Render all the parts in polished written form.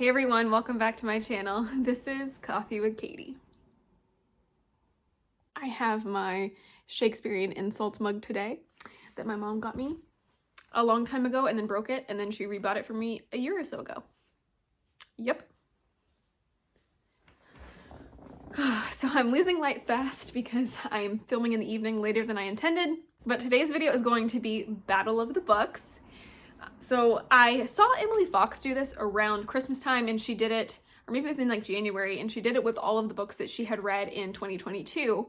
Hey everyone, welcome back to my channel. This is Coffee with Katie. I have my Shakespearean insults mug today that my mom got me a long time ago and then broke it, and then she rebought it for me a year or so ago. Yep. So I'm losing light fast because I am filming in the evening later than I intended, but today's video is going to be Battle of the Books. So I saw Emily Fox do this around Christmas time, and she did it, or maybe it was in like January, and she did it with all of the books that she had read in 2022,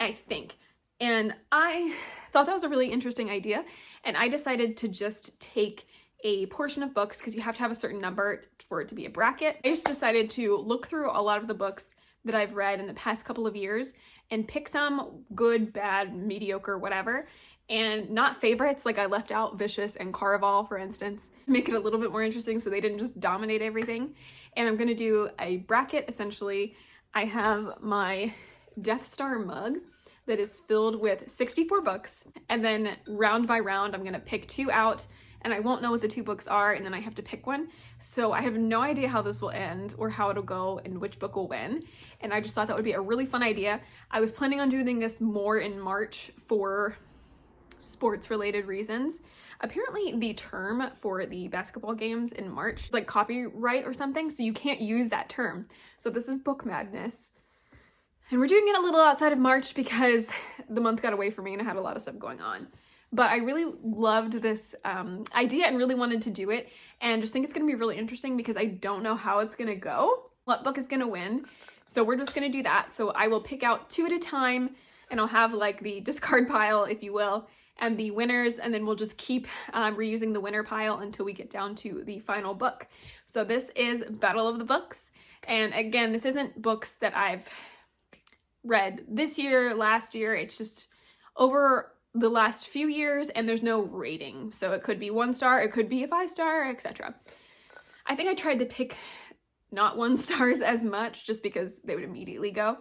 I think. And I thought that was a really interesting idea, and I decided to just take a portion of books, because you have to have a certain number for it to be a bracket. I just decided to look through a lot of the books that I've read in the past couple of years and pick some good, bad, mediocre, whatever, and not favorites. Like I left out Vicious and Caraval, for instance, make it a little bit more interesting so they didn't just dominate everything. And I'm gonna do a bracket, essentially. I have my Death Star mug that is filled with 64 books, and then round by round I'm gonna pick two out, and I won't know what the two books are, and then I have to pick one. So I have no idea how this will end or how it'll go and which book will win. And I just thought that would be a really fun idea. I was planning on doing this more in March for sports related reasons. Apparently the term for the basketball games in March is like copyright or something, so you can't use that term. So this is Book Madness. And we're doing it a little outside of March because the month got away from me and I had a lot of stuff going on. But I really loved this idea and really wanted to do it, and just think it's gonna be really interesting because I don't know how it's gonna go, what book is gonna win. So we're just gonna do that. So I will pick out two at a time, and I'll have like the discard pile, if you will, and the winners, and then we'll just keep reusing the winner pile until we get down to the final book. So this is Battle of the Books. And again, this isn't books that I've read this year, last year, it's just over the last few years, and there's no rating. So it could be 1 star, it could be a 5 star, etc. I think I tried to pick not 1 stars as much just because they would immediately go.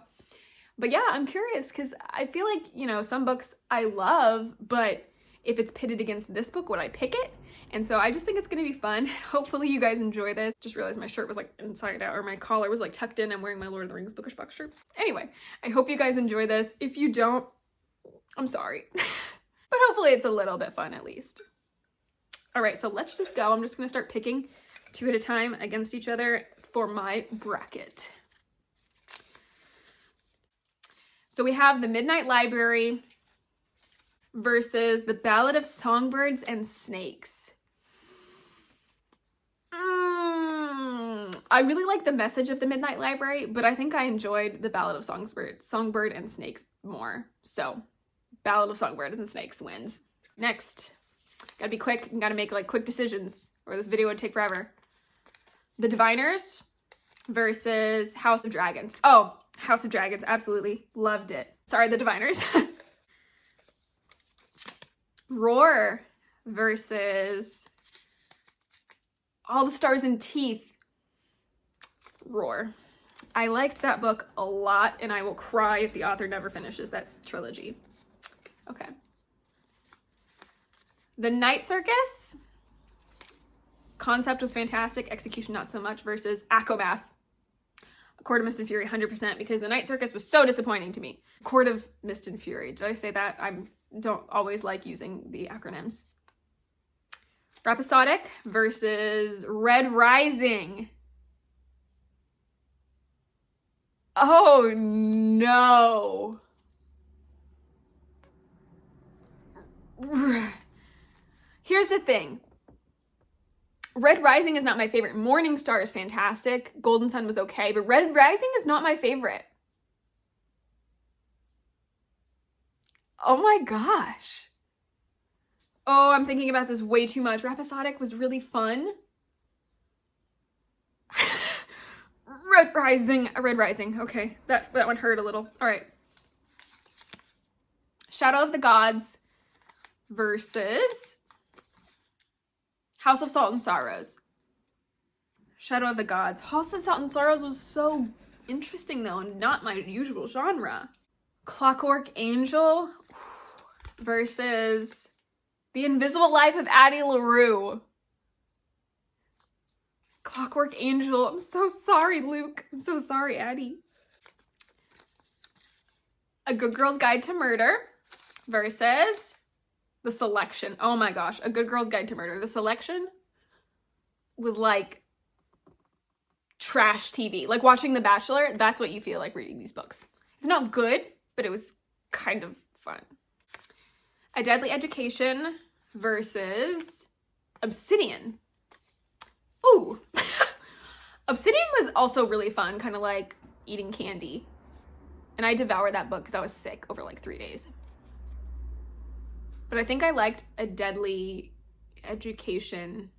But yeah, I'm curious because I feel like, you know, some books I love, but if it's pitted against this book, would I pick it? And so I just think it's gonna be fun. Hopefully you guys enjoy this. Just realized my shirt was like inside out, or my collar was like tucked in. I'm wearing my Lord of the Rings bookish box shirt. Anyway, I hope you guys enjoy this. If you don't, I'm sorry. But hopefully it's a little bit fun at least. All right, so let's just go. I'm just gonna start picking two at a time against each other for my bracket. So we have The Midnight Library versus The Ballad of Songbirds and Snakes. I really like the message of The Midnight Library, but I think I enjoyed The Ballad of Songbird and Snakes more. So Ballad of Songbirds and Snakes wins. Next, gotta be quick, gotta make like quick decisions or this video would take forever. The Diviners versus House of Dragons. Oh, House of Dragons, absolutely. Loved it. Sorry, The Diviners. Roar versus All the Stars and Teeth. Roar. I liked that book a lot, and I will cry if the author never finishes that trilogy. Okay. The Night Circus. Concept was fantastic, execution not so much, versus Acomath. Court of Mist and Fury, 100%, because The Night Circus was so disappointing to me. Court of Mist and Fury. Did I say that? I don't always like using the acronyms. Rhapsodic versus Red Rising. Oh no. Here's the thing. Red Rising is not my favorite. Morning Star is fantastic. Golden Sun was okay, but Red Rising is not my favorite. Oh my gosh. Oh, I'm thinking about this way too much. Rhapsodic was really fun. Red Rising. Okay, that one hurt a little. All right. Shadow of the Gods versus House of Salt and Sorrows. Shadow of the Gods. House of Salt and Sorrows was so interesting though, and not my usual genre. Clockwork Angel versus The Invisible Life of Addie LaRue. Clockwork Angel. I'm so sorry, Luke. I'm so sorry, Addie. A Good Girl's Guide to Murder versus The Selection. Oh my gosh, A Good Girl's Guide to Murder. The Selection was like trash TV. Like watching The Bachelor, that's what you feel like reading these books. It's not good, but it was kind of fun. A Deadly Education versus Obsidian. Ooh. Obsidian was also really fun, kind of like eating candy. And I devoured that book because I was sick over like 3 days. But I think I liked A Deadly Education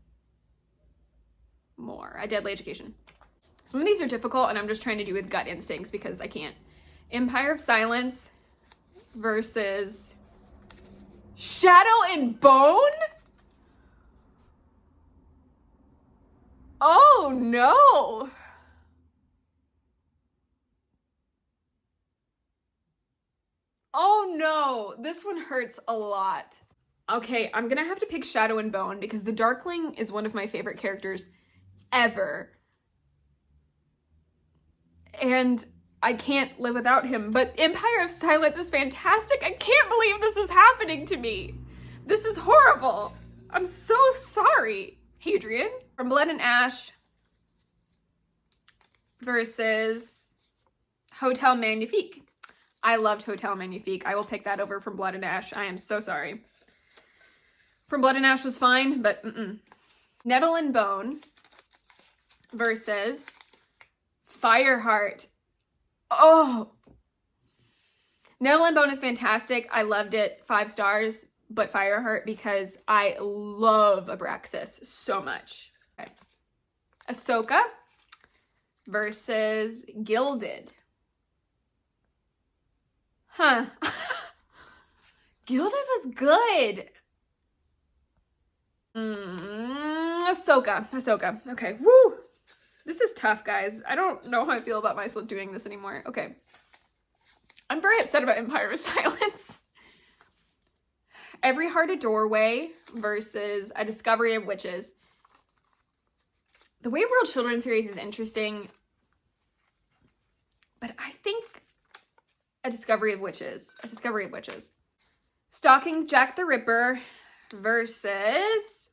more. A Deadly Education. Some of these are difficult and I'm just trying to do with gut instincts because I can't. Empire of Silence versus Shadow and Bone? Oh no! Oh no, this one hurts a lot. Okay, I'm gonna have to pick Shadow and Bone because the Darkling is one of my favorite characters ever. And I can't live without him, but Empire of Silence is fantastic. I can't believe this is happening to me. This is horrible. I'm so sorry. Hadrian from Blood and Ash versus Hotel Magnifique. I loved Hotel Magnifique. I will pick that over from Blood and Ash. I am so sorry. From Blood and Ash was fine, but Nettle and Bone versus Fireheart. Oh, Nettle and Bone is fantastic. I loved it. 5 stars, but Fireheart because I love Abraxas so much. Okay. Ahsoka versus Gilded. Huh. Gilded was good. Ahsoka. Okay. Woo. This is tough, guys. I don't know how I feel about myself doing this anymore. Okay. I'm very upset about Empire of Silence. Every Heart a Doorway versus A Discovery of Witches. The Way World Children series is interesting, but I think A Discovery of Witches. Stalking Jack the Ripper versus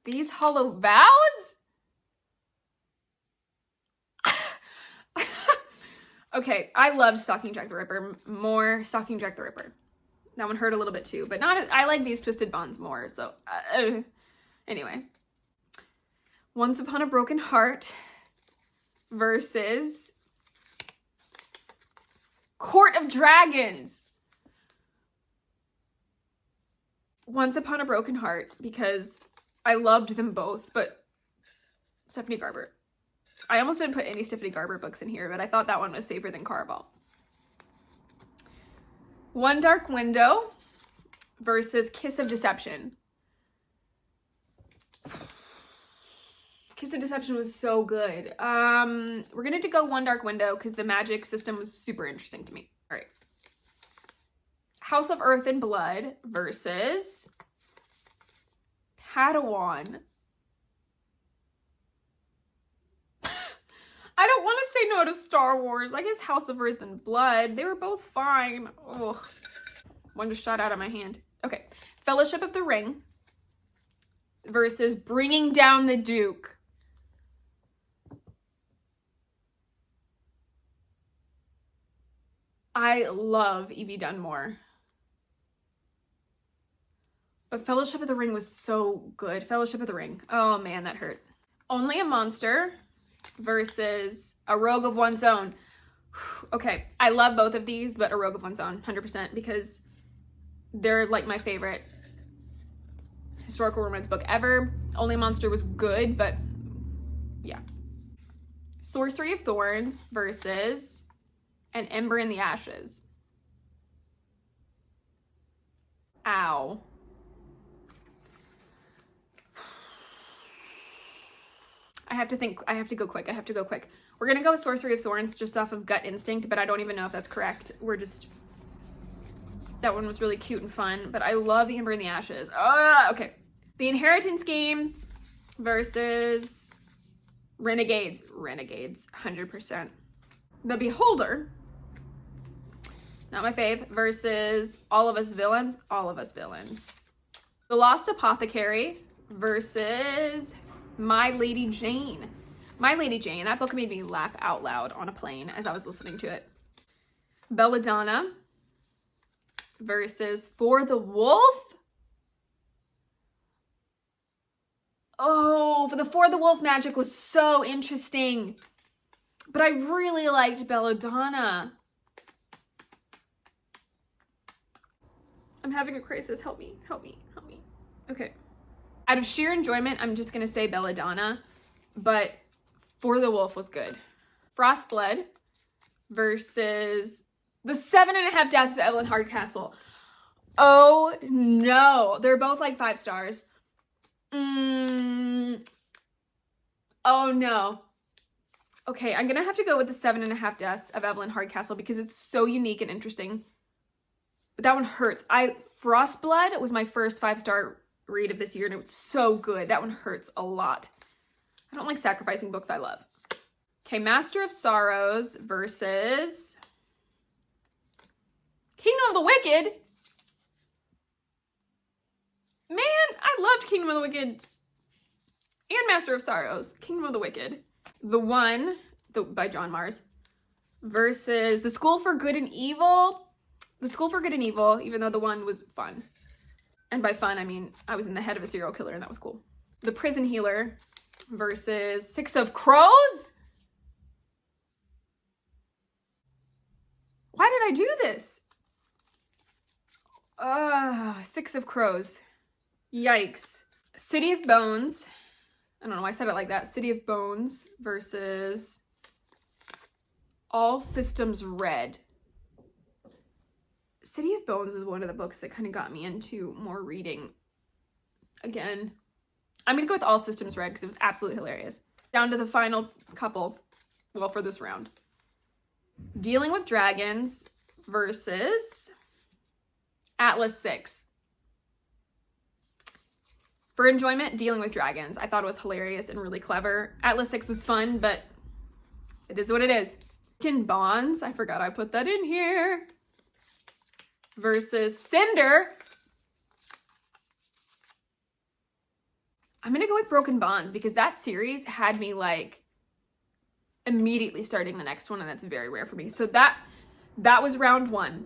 These Hollow Vows? Okay, I loved Stalking Jack the Ripper more. Stalking Jack the Ripper. That one hurt a little bit too, but not. I like These Twisted Bonds more. So anyway, Once Upon a Broken Heart versus Court of Dragons. Once Upon a Broken Heart because I loved them both, but Stephanie Garber. I almost didn't put any Stephanie Garber books in here, but I thought that one was safer than Caraval. One Dark Window versus Kiss of Deception. Kiss of Deception was so good. We're gonna have to go One Dark Window because the magic system was super interesting to me. All right. House of Earth and Blood versus Padawan. I don't want to say no to Star Wars. I guess House of Earth and Blood. They were both fine. Ugh. One just shot out of my hand. Okay. Fellowship of the Ring versus Bringing Down the Duke. I love Evie Dunmore. But Fellowship of the Ring was so good. Fellowship of the Ring. Oh man, that hurt. Only a Monster versus A Rogue of One's Own. Okay, I love both of these, but A Rogue of One's Own, 100%, because they're like my favorite historical romance book ever. Only a Monster was good, but yeah. Sorcery of Thorns versus An Ember in the Ashes. Ow. I have to go quick. We're gonna go with Sorcery of Thorns just off of gut instinct, but I don't even know if that's correct. That one was really cute and fun, but I love The Ember in the Ashes. Okay. The Inheritance Games versus Renegades, 100%. The Beholder, not my fave, versus All of Us Villains, The Lost Apothecary versus My Lady Jane. My Lady Jane, that book made me laugh out loud on a plane as I was listening to it. Belladonna versus For the Wolf. Oh, For the Wolf magic was so interesting. But I really liked Belladonna. I'm having a crisis. Help me. Okay. Out of sheer enjoyment, I'm just going to say Belladonna. But For the Wolf was good. Frostblood versus The 7.5 Deaths of Evelyn Hardcastle. Oh no. They're both like 5 stars. Oh no. Okay, I'm gonna have to go with The 7.5 Deaths of Evelyn Hardcastle because it's so unique and interesting. But that one hurts. Frostblood was my first 5-star read of this year and it was so good. That one hurts a lot. I don't like sacrificing books I love. Okay, Master of Sorrows versus Kingdom of the Wicked. Man, I loved Kingdom of the Wicked and Master of Sorrows. Kingdom of the Wicked. The One, by John Mars, versus The School for Good and Evil. The School for Good and Evil, even though The One was fun. And by fun, I mean, I was in the head of a serial killer and that was cool. The Prison Healer versus Six of Crows? Why did I do this? Six of Crows. Yikes. City of Bones. I don't know why I said it like that. City of Bones versus All Systems Red. City of Bones is one of the books that kind of got me into more reading. Again, I'm going to go with All Systems Red because it was absolutely hilarious. Down to the final couple, well, for this round. Dealing with Dragons versus Atlas 6. For enjoyment, Dealing with Dragons. I thought it was hilarious and really clever. Atlas 6 was fun, but it is what it is. In Bonds, I forgot I put that in here. Versus Cinder. I'm gonna go with Broken Bonds because that series had me like immediately starting the next one, and that's very rare for me. So that was round 1.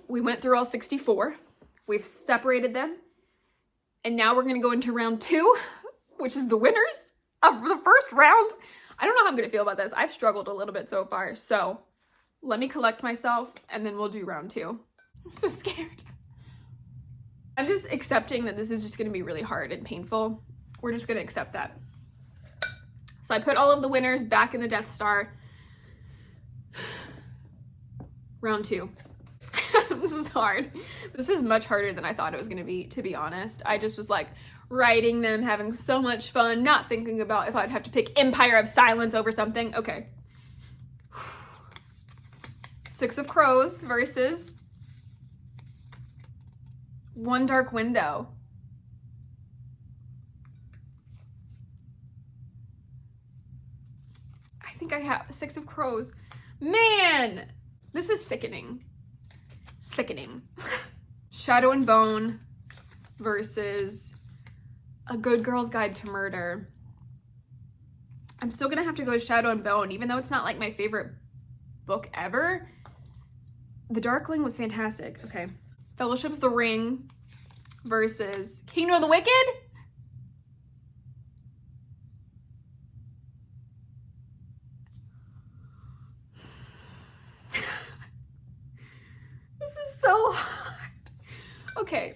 We went through all 64. We've separated them. And now we're gonna go into round 2, which is the winners of the first round. I don't know how I'm gonna feel about this. I've struggled a little bit so far. So let me collect myself and then we'll do round 2. I'm so scared. I'm just accepting that this is just gonna be really hard and painful. We're just gonna accept that. So I put all of the winners back in the Death Star. Round 2. This is hard. This is much harder than I thought it was gonna be, to be honest. I just was like writing them, having so much fun, not thinking about if I'd have to pick Empire of Silence over something. Okay. Six of Crows versus One Dark Window. I think I have Six of Crows. Man, this is sickening. Sickening. Shadow and Bone versus A Good Girl's Guide to Murder. I'm still gonna have to go with Shadow and Bone, even though it's not like my favorite book ever. The Darkling was fantastic. Okay. Fellowship of the Ring versus Kingdom of the Wicked. This is so hard. Okay.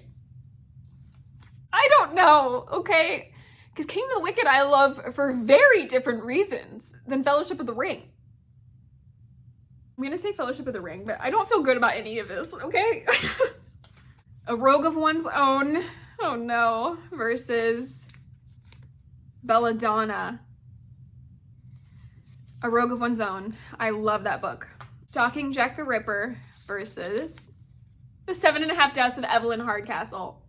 I don't know, okay? Because Kingdom of the Wicked I love for very different reasons than Fellowship of the Ring. I'm gonna say Fellowship of the Ring, but I don't feel good about any of this, okay? A Rogue of One's Own, oh no, versus Belladonna. A Rogue of One's Own. I love that book. Stalking Jack the Ripper versus The 7.5 Deaths of Evelyn Hardcastle.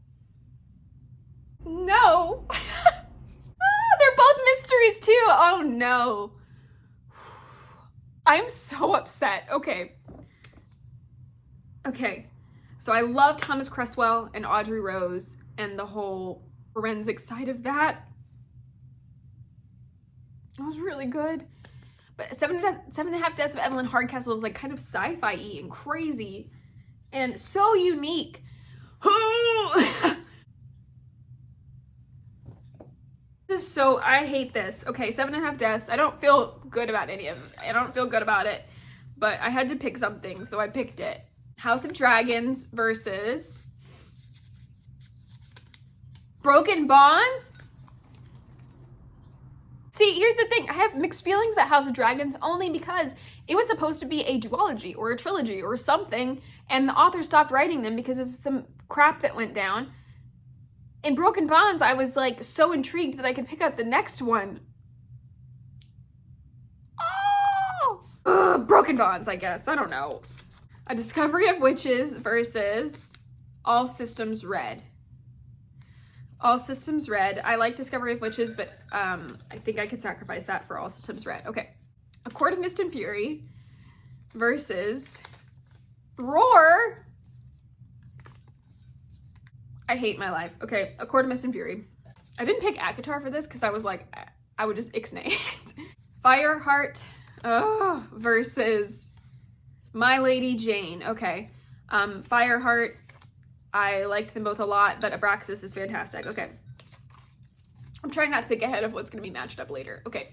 No. They're both mystery series too. Oh no. I'm so upset. Okay. Okay. So I love Thomas Cresswell and Audrey Rose and the whole forensic side of that. It was really good. But Seven and a Half Deaths of Evelyn Hardcastle is like kind of sci-fi-y and crazy and so unique. This is so, I hate this. Okay, Seven and a Half Deaths. I don't feel good about any of it. I don't feel good about it, but I had to pick something, so I picked it. House of Dragons versus Broken Bonds. See, here's the thing. I have mixed feelings about House of Dragons only because it was supposed to be a duology or a trilogy or something, and the author stopped writing them because of some crap that went down. In Broken Bonds, I was like so intrigued that I could pick up the next one. Oh! Ugh, Broken Bonds, I guess. I don't know. A Discovery of Witches versus All Systems Red. All Systems Red. I like Discovery of Witches, but I think I could sacrifice that for All Systems Red. Okay. A Court of Mist and Fury versus Roar. I hate my life. Okay, A Court of Mist and Fury. I didn't pick ACOTAR for this because I was like, I would just ixnay it. Fireheart versus My Lady Jane. Okay. Fireheart, I liked them both a lot, but Abraxas is fantastic. Okay. I'm trying not to think ahead of what's going to be matched up later. Okay.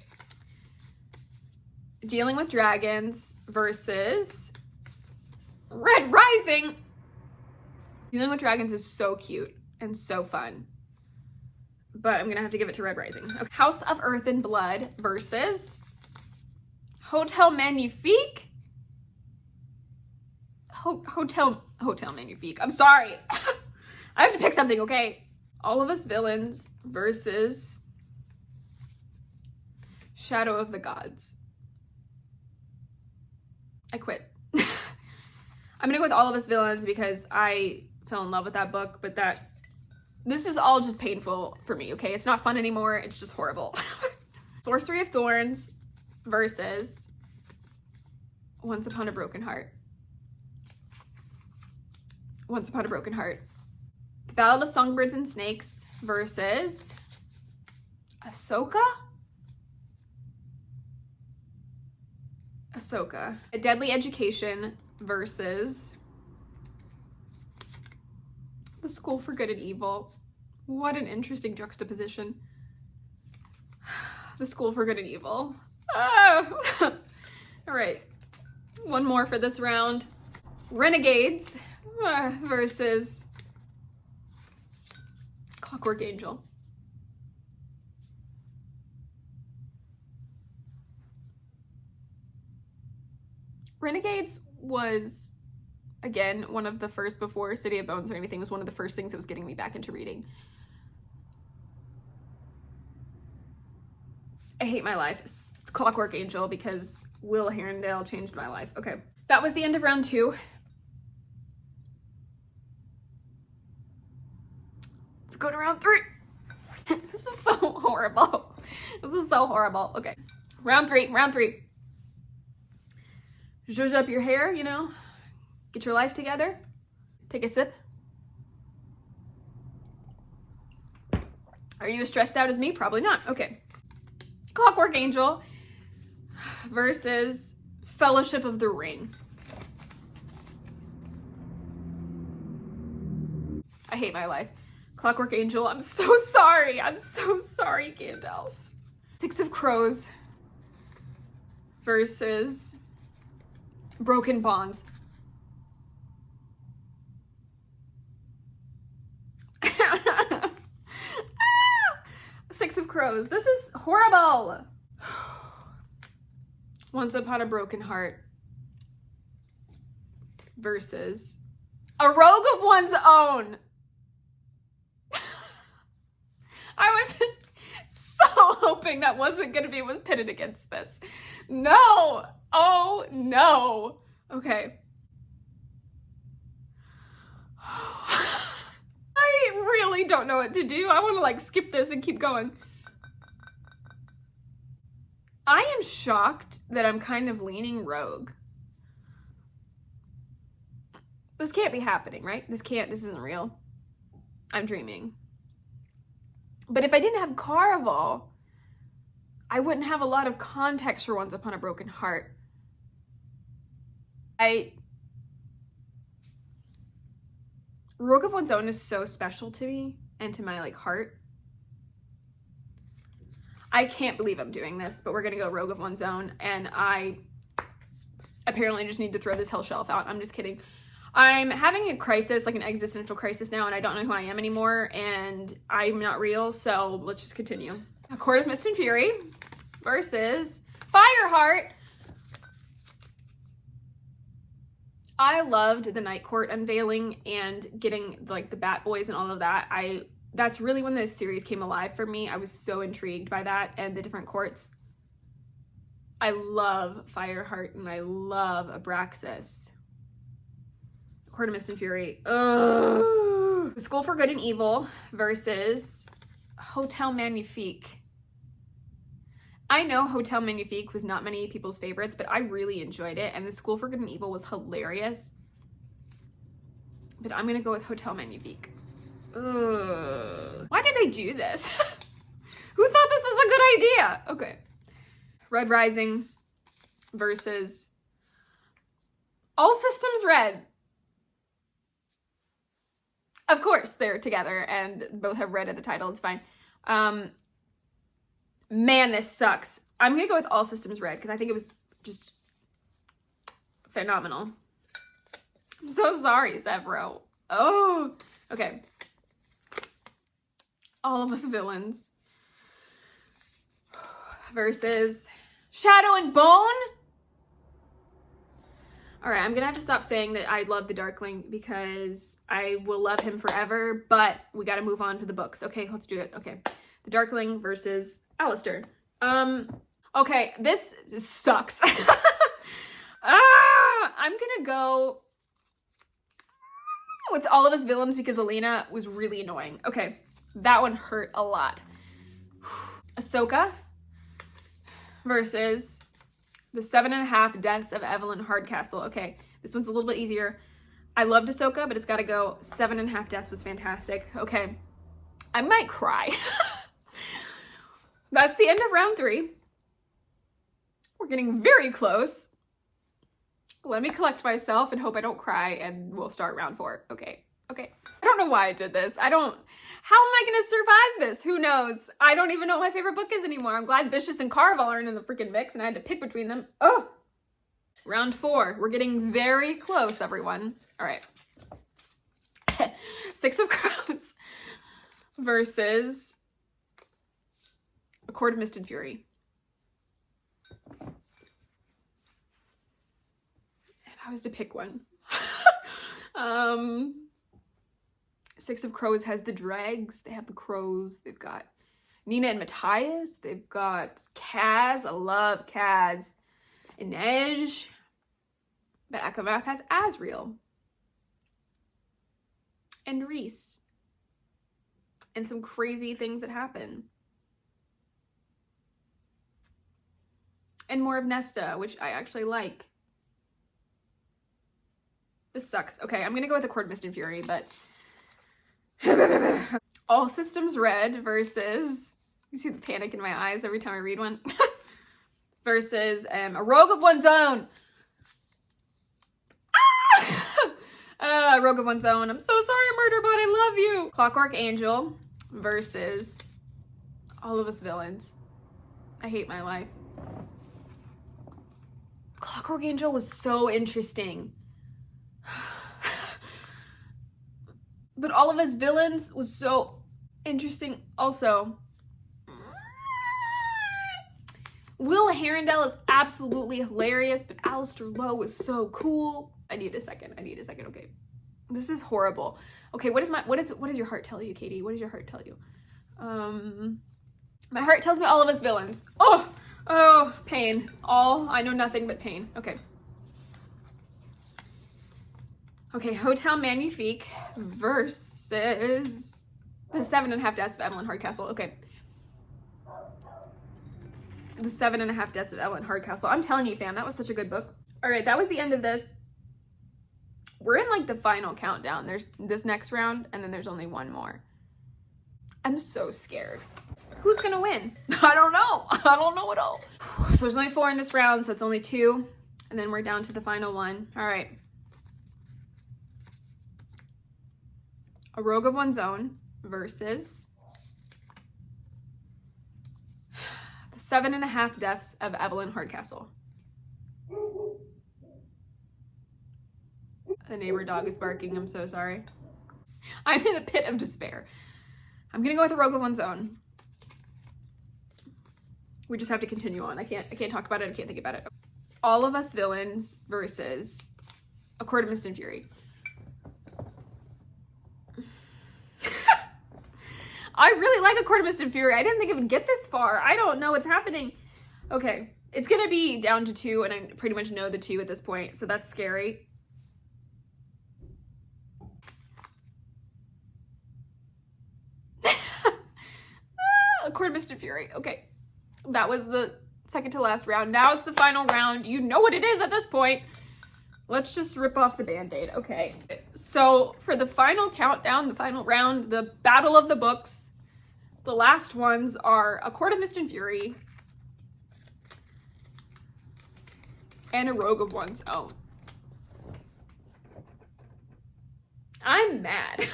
Dealing with Dragons versus Red Rising. Dealing with Dragons is so cute and so fun, but I'm gonna have to give it to Red Rising. Okay. House of Earth and Blood versus Hotel Magnifique. Hotel Magnifique. I'm sorry. I have to pick something, okay? All of Us Villains versus Shadow of the Gods. I quit. I'm gonna go with All of Us Villains because I fell in love with that book, but this is all just painful for me, okay? It's not fun anymore. It's just horrible. Sorcery of Thorns versus Once Upon a Broken Heart. Once Upon a Broken Heart. Ballad of Songbirds and Snakes versus Ahsoka? Ahsoka. A Deadly Education versus The School for Good and Evil. What an interesting juxtaposition. The School for Good and Evil. Oh. All right. One more for this round. Renegades versus Clockwork Angel. Renegades was, again, one of the first, before City of Bones or anything, was one of the first things that was getting me back into reading. I hate my life. It's Clockwork Angel because Will Herondale changed my life. Okay, that was the end of round 2. Let's go to round 3. This is so horrible. This is so horrible. Okay, round 3. Zhuzh up your hair, you know, get your life together. Take a sip. Are you as stressed out as me? Probably not. Okay. Clockwork Angel versus Fellowship of the Ring. I hate my life. Clockwork Angel, I'm so sorry. I'm so sorry, Gandalf. Six of Crows versus Broken Bonds. Six of Crows. This is horrible. Once Upon a Broken Heart versus A Rogue of One's Own. I was so hoping that wasn't going to be was pitted against this. No. Oh, no. Okay. I really don't know what to do. I want to like skip this and keep going. I am shocked that I'm kind of leaning rogue. This can't be happening, right? This isn't real. I'm dreaming. But if I didn't have Caraval, I wouldn't have a lot of context for Once Upon a Broken Heart. Rogue of One's Own is so special to me and to my like heart. I can't believe I'm doing this, but we're gonna go Rogue of One's Own, and I apparently just need to throw this hell shelf out. I'm just kidding. I'm having a crisis, like an existential crisis now, and I don't know who I am anymore, and I'm not real, so let's just continue. A Court of Mist and Fury versus Fireheart. I loved the Night Court unveiling and getting like the Bat Boys and all of that. That's really when this series came alive for me. I was so intrigued by that and the different courts. I love Fireheart and I love Abraxas. Court of Mist and Fury. Ugh. The School for Good and Evil versus Hotel Magnifique. I know Hotel Magnifique was not many people's favorites, but I really enjoyed it, and The School for Good and Evil was hilarious. But I'm gonna go with Hotel Magnifique. Ugh. Why did I do this? Who thought this was a good idea? Okay. Red Rising versus All Systems Red. Of course, they're together and both have red in the title. It's fine. Man, this sucks. I'm gonna go with All Systems Red because I think it was just phenomenal. I'm so sorry, Severo. Oh, okay. All of Us Villains versus Shadow and Bone. All right, I'm gonna have to stop saying that I love the Darkling because I will love him forever, but we gotta move on to the books. Okay, let's do it. Okay, the Darkling versus Alistair. Okay, this sucks. I'm gonna go with All of Us Villains because Alina was really annoying. Okay, that one hurt a lot. Ahsoka versus The 7.5 Deaths of Evelyn Hardcastle. Okay, this one's a little bit easier. I loved Ahsoka, but it's gotta go. 7.5 Deaths was fantastic. Okay, I might cry. That's the end of round 3. We're getting very close. Let me collect myself and hope I don't cry, and we'll start round 4. Okay. I don't know why I did this. How am I gonna survive this? Who knows? I don't even know what my favorite book is anymore. I'm glad Vicious and Caraval aren't in the freaking mix, and I had to pick between them. Oh! Round 4. We're getting very close, everyone. All right. 6 of Crows versus A Court of Mist and Fury. If I was to pick one. 6 of Crows has the dregs. They have the crows. They've got Nina and Matthias. They've got Kaz. I love Kaz. Inej. But Akamath has Azriel. And Reese. And some crazy things that happen. And more of Nesta, which I actually like. This sucks. Okay, I'm gonna go with A Court of Mist and Fury, but All Systems Red versus, you see the panic in my eyes every time I read one, versus A Rogue of One's Own. Rogue of One's Own. I'm so sorry, Murderbot, I love you. Clockwork Angel versus All of Us Villains. I hate my life. Clockwork Angel was so interesting. But All of Us Villains was so interesting also. Will Herondale is absolutely hilarious, but Alistair Lowe is so cool. I need a second, okay. This is horrible. Okay, what does your heart tell you, Katie? What does your heart tell you? My heart tells me All of Us Villains. Oh, pain. I know nothing but pain. Okay, Hotel Magnifique versus The 7.5 Deaths of Evelyn Hardcastle. Okay. The 7.5 Deaths of Evelyn Hardcastle. I'm telling you, fam, that was such a good book. All right, that was the end of this. We're in like the final countdown. There's this next round, and then there's only one more. I'm so scared. Who's gonna win? I don't know. I don't know at all. So there's only 4 in this round, so it's only 2. And then we're down to the final one. All right. A Rogue of One's Own versus the 7.5 Deaths of Evelyn Hardcastle. The neighbor dog is barking. I'm so sorry. I'm in a pit of despair. I'm gonna go with A Rogue of One's Own. We just have to continue on. I can't talk about it. I can't think about it. All of Us Villains versus A Court of Mist and Fury. I really like A Court of Mist and Fury. I didn't think it would get this far. I don't know what's happening. Okay, it's gonna be down to 2, and I pretty much know the 2 at this point, so that's scary. A Court of Mist and Fury. Okay, that was the second to last round. Now it's the final round. You know what it is at this point. Let's just rip off the Band-Aid. Okay, so for the final countdown, the final round, the battle of the books, the last ones are A Court of Mist and Fury and A Rogue of One's Own. I'm mad.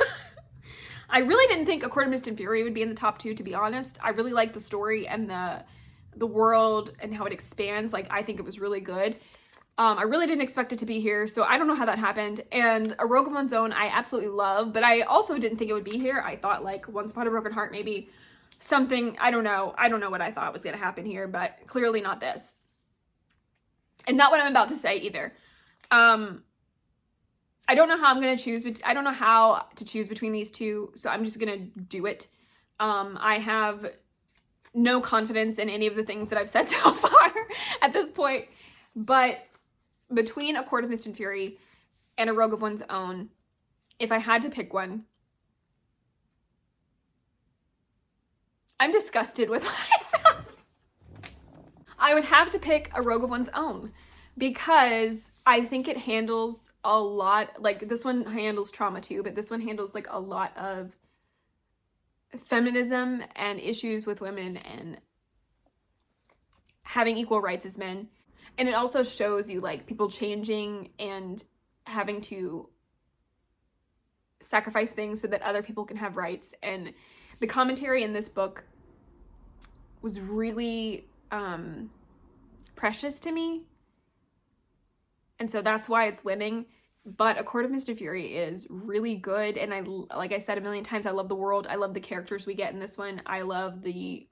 I really didn't think A Court of Mist and Fury would be in the top 2, to be honest. I really like the story and the world and how it expands. Like, I think it was really good. I really didn't expect it to be here, so I don't know how that happened. And A Rogue of One's Own, I absolutely love, but I also didn't think it would be here. I thought, like, Once Upon a Broken Heart, maybe something, I don't know. I don't know what I thought was going to happen here, but clearly not this. And not what I'm about to say either. I don't know how I'm going to choose, I don't know how to choose between these two, so I'm just going to do it. I have no confidence in any of the things that I've said so far at this point, but between A Court of Mist and Fury and A Rogue of One's Own, if I had to pick one, I'm disgusted with myself. I would have to pick A Rogue of One's Own because I think it handles a lot, like this one handles trauma too, but this one handles like a lot of feminism and issues with women and having equal rights as men. And it also shows you like people changing and having to sacrifice things so that other people can have rights. And the commentary in this book was really precious to me. And so that's why it's winning. But A Court of Mist and Fury is really good. And I, like I said a million times, I love the world. I love the characters we get in this one. I love the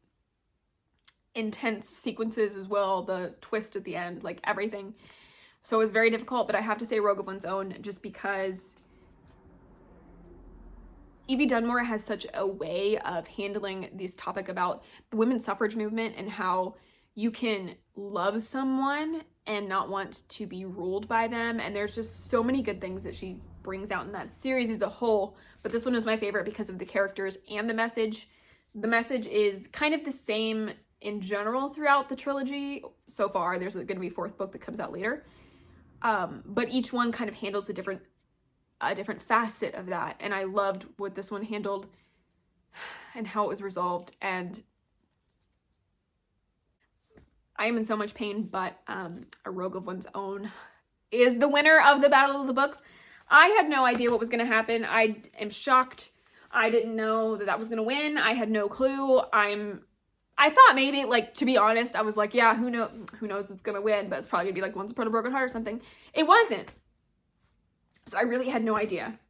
intense sequences as well, the twist at the end, like everything. So it was very difficult, but I have to say Rogue of One's Own just because Evie Dunmore has such a way of handling this topic about the women's suffrage movement and how you can love someone and not want to be ruled by them. And there's just so many good things that she brings out in that series as a whole. But this one is my favorite because of the characters and the message. The message is kind of the same in general throughout the trilogy so far. There's going to be a 4th book that comes out later. But each one kind of handles a different facet of that. And I loved what this one handled and how it was resolved. And I am in so much pain, but A Rogue of One's Own is the winner of the Battle of the Books. I had no idea what was going to happen. I am shocked. I didn't know that was going to win. I had no clue. I thought maybe, like, to be honest, I was like, yeah, who knows it's going to win, but it's probably going to be like Once Upon a Broken Heart or something. It wasn't. So I really had no idea.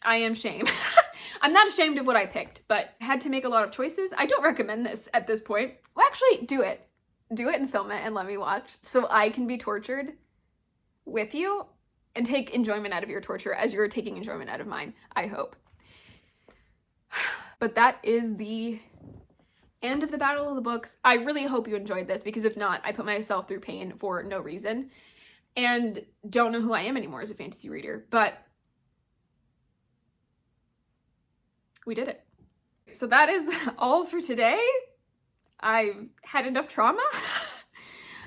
I am ashamed. I'm not ashamed of what I picked, but I had to make a lot of choices. I don't recommend this at this point. Well, actually, do it. Do it and film it and let me watch so I can be tortured with you and take enjoyment out of your torture as you're taking enjoyment out of mine, I hope. But that is the end of the Battle of the Books. I really hope you enjoyed this because if not, I put myself through pain for no reason and don't know who I am anymore as a fantasy reader, but we did it. So that is all for today. I've had enough trauma.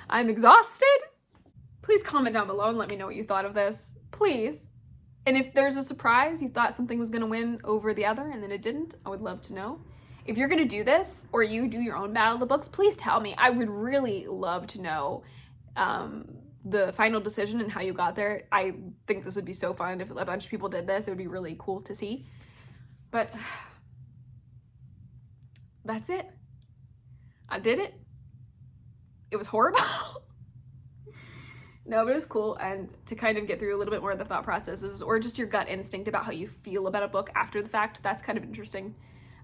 I'm exhausted. Please comment down below and let me know what you thought of this. Please. And if there's a surprise, you thought something was gonna win over the other and then it didn't, I would love to know. If you're gonna do this, or you do your own battle of the books, please tell me. I would really love to know the final decision and how you got there. I think this would be so fun if a bunch of people did this. It would be really cool to see. But that's it. I did it. It was horrible. No, but it was cool, and to kind of get through a little bit more of the thought processes or just your gut instinct about how you feel about a book after the fact, that's kind of interesting.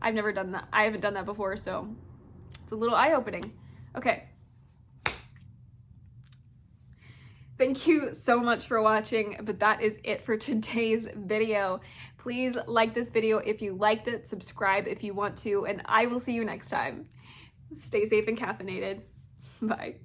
I've never done that. I haven't done that before, so it's a little eye-opening. Okay. Thank you so much for watching, but that is it for today's video. Please like this video if you liked it, subscribe if you want to, and I will see you next time. Stay safe and caffeinated. Bye.